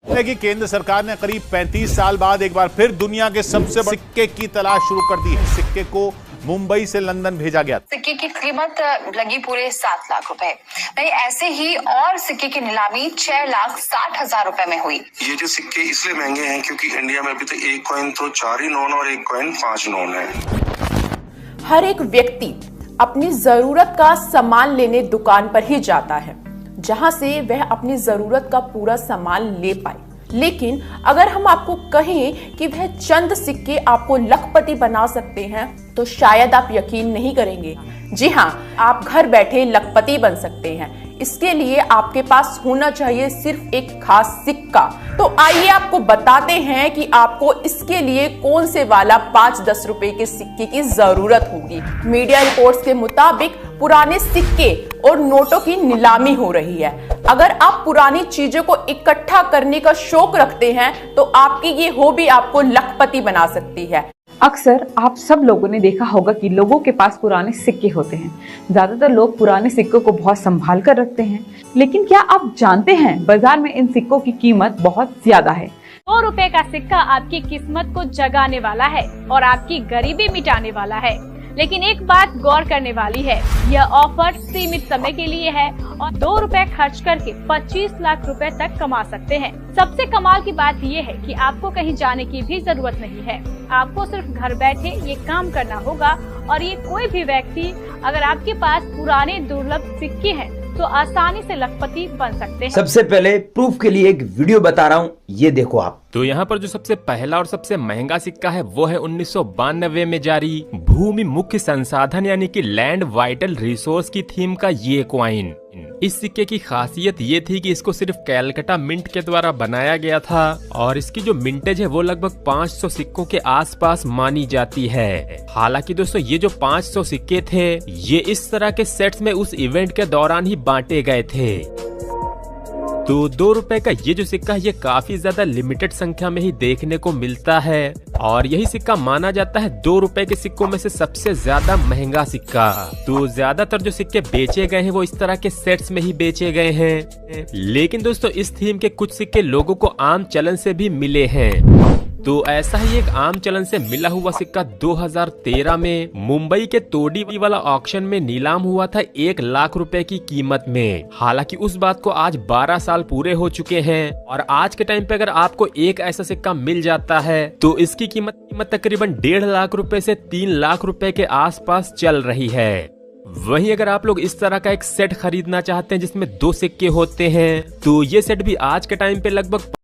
कि केंद्र सरकार ने करीब 35 साल बाद एक बार फिर दुनिया के सबसे बड़े सिक्के की तलाश शुरू कर दी है। सिक्के को मुंबई से लंदन भेजा गया। सिक्के की कीमत लगी पूरे 7 लाख रुपए। नहीं, ऐसे ही और सिक्के की नीलामी 6,60,000 रुपए में हुई। ये जो सिक्के इसलिए महंगे हैं क्योंकि इंडिया में अभी तो एक कॉइन तो 4 ही नोन और एक कॉइन 5 नोन है। हर एक व्यक्ति अपनी जरूरत का सामान लेने दुकान पर ही जाता है, जहां से वह अपनी जरूरत का पूरा सामान ले पाए। लेकिन अगर हम आपको कहें कि वह चंद सिक्के आपको लखपति बना सकते हैं, तो शायद आप यकीन नहीं करेंगे। जी हाँ, आप घर बैठे लखपति बन सकते हैं। इसके लिए आपके पास होना चाहिए सिर्फ एक खास सिक्का। तो आइए आपको बताते हैं कि आपको इसके लिए कौन से वाला 5-10 रुपए के सिक्के की जरूरत होगी। मीडिया रिपोर्ट्स के मुताबिक पुराने सिक्के और नोटों की नीलामी हो रही है। अगर आप पुरानी चीजों को इकट्ठा करने का शौक रखते हैं, तो आपकी ये हॉबी आपको लखपति बना सकती है। अक्सर आप सब लोगों ने देखा होगा कि लोगों के पास पुराने सिक्के होते हैं। ज्यादातर लोग पुराने सिक्कों को बहुत संभाल कर रखते हैं, लेकिन क्या आप जानते हैं बाजार में इन सिक्कों की कीमत बहुत ज्यादा है। 2 रुपए का सिक्का आपकी किस्मत को जगाने वाला है और आपकी गरीबी मिटाने वाला है। लेकिन एक बात गौर करने वाली है, यह ऑफर सीमित समय के लिए है और 2 रुपए खर्च करके 25 लाख रुपए तक कमा सकते हैं। सबसे कमाल की बात यह है कि आपको कहीं जाने की भी जरूरत नहीं है। आपको सिर्फ घर बैठे ये काम करना होगा और ये कोई भी व्यक्ति, अगर आपके पास पुराने दुर्लभ सिक्के हैं, तो आसानी से लखपति बन सकते हैं। सबसे पहले प्रूफ के लिए एक वीडियो बता रहा हूँ, ये देखो आप। तो यहाँ पर जो सबसे पहला और सबसे महंगा सिक्का है वो है 1992 में जारी भूमि मुख्य संसाधन यानी कि लैंड वाइटल रिसोर्स की थीम का ये कॉइन। इस सिक्के की खासियत ये थी कि इसको सिर्फ कैलकाटा मिंट के द्वारा बनाया गया था और इसकी जो मिंटेज है वो लगभग 500 सिक्कों के आसपास मानी जाती है। हालांकि दोस्तों, ये जो 500 सिक्के थे, ये इस तरह के सेट्स में उस इवेंट के दौरान ही बांटे गए थे। तो 2 रुपए का ये जो सिक्का है, ये काफी ज्यादा लिमिटेड संख्या में ही देखने को मिलता है और यही सिक्का माना जाता है 2 रुपए के सिक्कों में से सबसे ज्यादा महंगा सिक्का। तो ज्यादातर जो सिक्के बेचे गए हैं वो इस तरह के सेट्स में ही बेचे गए हैं। लेकिन दोस्तों, इस थीम के कुछ सिक्के लोगों को आम चलन से भी मिले हैं। तो ऐसा ही एक आम चलन से मिला हुआ सिक्का 2013 में मुंबई के तोड़ी वाला ऑक्शन में नीलाम हुआ था 1 लाख रुपए की कीमत में। हालांकि उस बात को आज 12 साल पूरे हो चुके हैं और आज के टाइम पे अगर आपको एक ऐसा सिक्का मिल जाता है तो इसकी कीमत तकरीबन 1.5 लाख रुपए से 3 लाख रुपए के आसपास चल रही है। वहीं अगर आप लोग इस तरह का एक सेट खरीदना चाहते हैं जिसमें 2 सिक्के होते हैं, तो ये सेट भी आज के टाइम पे लगभग